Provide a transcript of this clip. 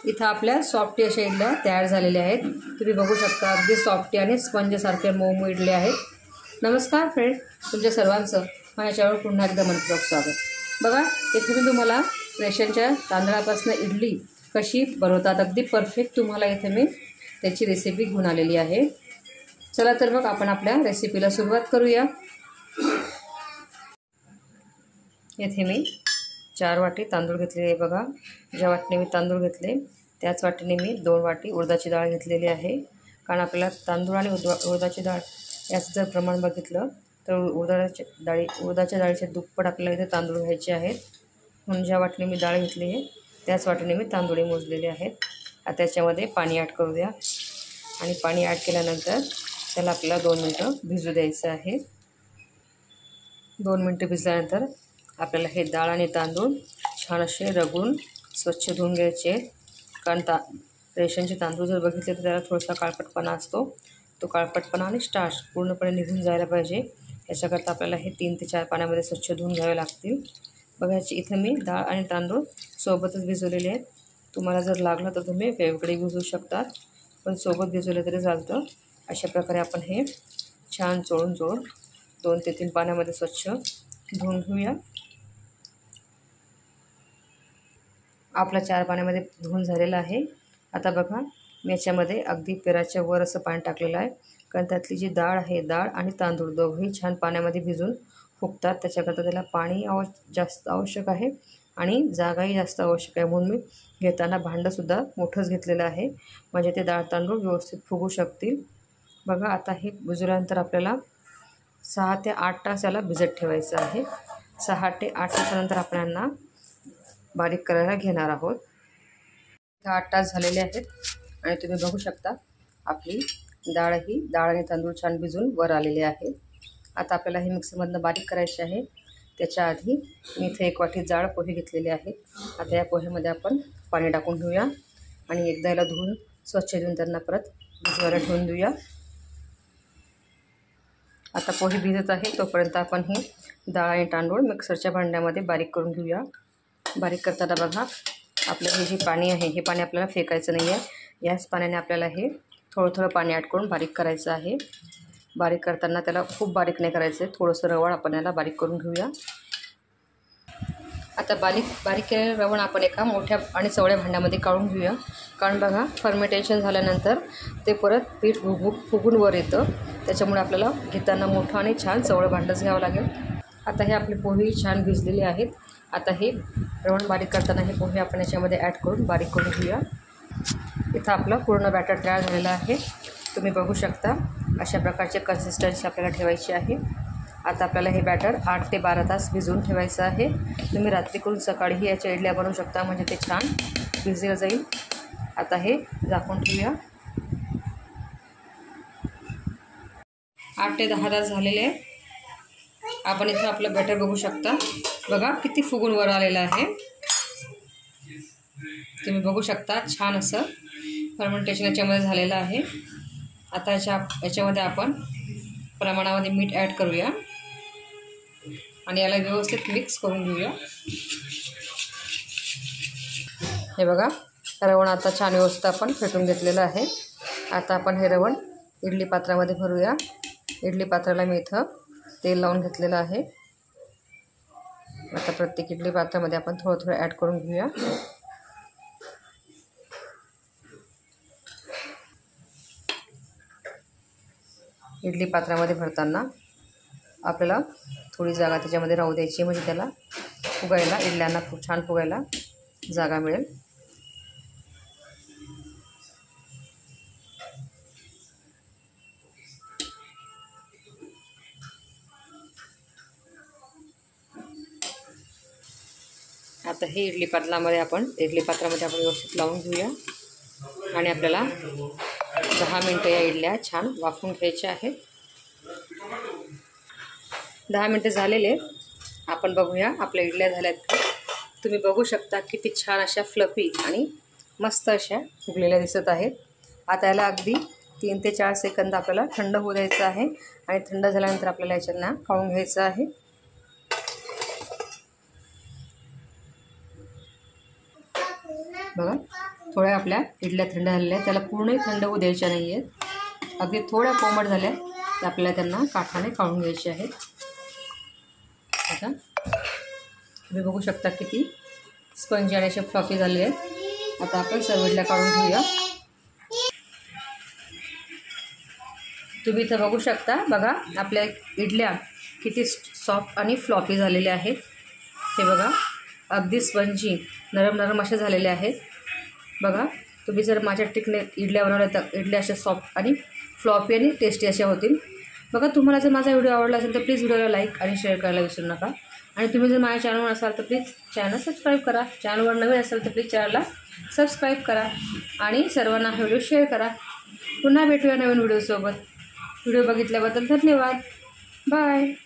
इथं आपल्या सॉफ्टी अशा इडल्या तयार झालेल्या आहेत। तुम्ही बघू शकता अगदी सॉफ्टी आणि स्पंजसारखे मऊ इडल्या आहेत। नमस्कार फ्रेंड, तुमच्या सर्वांचं माझ्या चॅनलवर पुन्हा एकदा मनपूर्वक स्वागत। बघा, इथे मी तुम्हाला रेशनच्या तांदळापासून इडली कशी बनवतात अगदी परफेक्ट तुम्हाला इथे मी त्याची रेसिपी घेऊन आलेली आहे। चला तर मग आपण आपल्या रेसिपीला सुरुवात करूया। इथे मी 4 वाटी तांदूळ घेतलेले आहे। बघा, ज्या वाटीने मी तांदूळ घेतले त्याच वाटीने मी 2 वाटी उडदाची डाळ घेतलेली आहे। कारण आपल्याला तांदूळ आणि उडदाची डाळ याचं जर प्रमाण बघितलं तर उडदाच्या डाळीचे दुप्पट आपल्याला इथे तांदूळ घ्यायचे आहेत। म्हणून ज्या वाटीने मी डाळ घेतली आहे त्याच वाटीने मी तांदूळ मोजलेले आहेत। आता त्याच्यामध्ये पाणी ॲड करू द्या आणि पाणी ॲड केल्यानंतर त्याला आपल्याला 2 मिनिटं भिजू द्यायचं आहे। 2 मिनिटं भिजल्यानंतर आपल्याला हे डाळ आणि तांदूळ छान असे रगडून स्वच्छ धुवून घ्यायचे। कारण रेशनचे तांदूळ जर बघितले तर त्याला थोडासा काळपटपणा असतो, तो काळपटपणा आणि स्टार्च पूर्णपणे निघून जायला पाहिजे। याच्याकरता आपल्याला हे 3 ते 4 पाण्यामध्ये स्वच्छ धुवून घ्यावे लागतील। बघा, इथं मी डाळ आणि तांदूळ सोबतच भिजवलेले आहेत। तुम्हाला जर लागलं तर तुम्ही वेगवेगळे भिजवू शकतात, पण सोबत भिजवले तरी चालतं। अशा प्रकारे आपण हे छान चोळून 2 ते 3 पाण्यामध्ये स्वच्छ धुवून घेऊया। आपला 4 पाण्यामध्ये धुवून झालेला आहे। आता बघा, मी याच्यामध्ये अगदी पेराच्या वर असं पाणी टाकलेलं आहे, कारण त्यातली जी डाळ आहे, डाळ आणि तांदूळ दोघंही छान पाण्यामध्ये भिजून फुगतात। त्याच्याकरता त्याला पाणी जास्त आवश्यक आहे आणि जागाही जास्त आवश्यक आहे। म्हणून मी घेताना भांडंसुद्धा मोठंच घेतलेलं आहे, म्हणजे ते डाळ तांदूळ व्यवस्थित फुगू शकतील। बघा, आता हे भिजल्यानंतर आपल्याला 6 ते 8 तास याला भिजत ठेवायचं आहे। 6 ते 8 तासानंतर आपण यांना बारीक करायला घेणार आहोत। 8 तास झालेले आहेत आणि तुम्ही बघू शकता आपली डाळ आणि तांदूळ छान भिजून वर आलेले आहे। आता आपल्याला हे मिक्सरमधनं बारीक करायचे आहे। त्याच्या आधी मी इथे 1 वाटी जाड पोहे घेतलेले आहेत। आता या पोह्यामध्ये आपण पाणी टाकून घेऊया आणि एकदा याला धुवून स्वच्छ धुवून त्यांना परत भिजवायला ठेवून देऊया। आता पोहे भिजत आहे तोपर्यंत आपण हे डाळ आणि तांदूळ मिक्सरच्या भांड्यामध्ये बारीक करून घेऊया। बारीक करताना बघा, आपलं हे जे पाणी आहे हे पाणी आपल्याला फेकायचं नाही आहे। याच पाण्याने आपल्याला हे थोडं पाणी ॲड करून बारीक करायचं आहे। बारीक करताना त्याला खूप बारीक नाही करायचं आहे, थोडंसं रवाळ आपण याला बारीक करून घेऊया। आता बारीक केलेलं रवण आपण एका मोठ्या आणि चवळ्या भांड्यामध्ये काढून घेऊया। कारण बघा, फर्मेंटेशन झाल्यानंतर ते परत पीठ फुगून वर येतं, त्याच्यामुळे आपल्याला घेताना मोठं आणि छान चवळं भांडंच घ्यावं लागेल। आता हे आपले पोहे छान भिजलेले आहेत। आता हे रवण बारीक करताना हे पोहे आपण याच्यामध्ये ॲड करून बारीक करून घेऊया। इथं आपलं पूर्ण बॅटर तयार झालेलं आहे। तुम्ही बघू शकता अशा प्रकारची कन्सिस्टन्सी आपल्याला ठेवायची आहे। आता आपल्याला हे बॅटर 8 ते 12 तास भिजवून ठेवायचं आहे। तुम्ही रात्री करून सकाळीही याच्या इडल्या बनवू शकता, म्हणजे ते छान भिजलं जाईल। आता हे झाकून ठेवूया। 8 ते 10 तास झालेले आहे। आपण इथं आपलं बॅटर बघू शकता। बघा किती फुगून वर आलेलं आहे। तुम्ही बघू शकता छान असं फर्मेंटेशन याच्यामध्ये झालेलं आहे। आता याच्यामध्ये आपण प्रमाणामध्ये मीठ ॲड करूया आणि याला व्यवस्थित मिक्स करून घेऊया। हे बघा, रवण आता छान व्यवस्थित आपण फेटून घेतलेलं आहे। आता आपण हे रवण इडली पात्रामध्ये भरूया। इडली पात्राला मी इथं तेल लावून घेतलेलं आहे। आता प्रत्येक इडली पात्रामध्ये आपण थोडं ॲड करून घेऊया। इडली पात्रामध्ये भरताना आपल्याला थोडी जागा त्याच्यामध्ये राहू द्यायची, म्हणजे त्याला फुगायला, इडल्यांना खूप छान फुगायला जागा मिळेल। आता हे इडली पात्रामध्ये आपण व्यवस्थित लावून घेऊया आणि आपल्याला 10 मिनटं या इडल्या छान वाफवून घ्यायच्या आहेत। 10 मिनटं झालेले, आपण बघूया आपल्या इडल्या झाल्यात का। तुम्ही बघू शकता किती छान अशा फ्लफी आणि मस्त अशा फुगलेल्या दिसत आहेत। आता याला अगदी 3 ते 4 सेकंद आपल्याला थंड होऊ द्यायचं आहे आणि थंड झाल्यानंतर आपल्याला याच्यांना काढून घ्यायचं आहे। बघा, थोड्या आपल्या इडल्या थंड झालेल्या आहेत, त्याला पूर्णही थंड होऊ द्यायच्या नाही आहेत. अगदी थोड्या कोमट झाल्या तर आपल्याला त्यांना काठाने काढून घ्यायचे आहेत. आता तुम्ही बघू शकता किती स्पंजी आणि असे फ्लफी झाले आहेत. आता आपण सर्व इडल्या काढून घेऊया. तुम्ही इथं बघू शकता, बघा आपल्या इडल्या किती सॉफ्ट आणि फ्लॉपी झालेल्या आहेत. हे बघा अगदी स्पंजी नरम नरम असे झालेले आहेत. बघा तुम्ही जर माझ्या ट्रिकने इडल्या बनवल्या तर इडल्या अशा सॉफ्ट आणि फ्लॉपी आणि टेस्टी अशा होतील. बघा तुम्हाला जर माझा व्हिडिओ आवडला असेल तर प्लीज व्हिडिओला लाईक आणि शेअर करायला विसरू नका. आणि तुम्ही जर माझ्या चॅनलवर असाल तर प्लीज चॅनल सबस्क्राईब करा. चॅनलवर नवीन असाल तर प्लीज चॅनलला सबस्क्राईब करा आणि सर्वांना हा व्हिडिओ शेअर करा. पुन्हा भेटूया नवीन व्हिडिओसोबत. व्हिडिओ बघितल्याबद्दल धन्यवाद. बाय.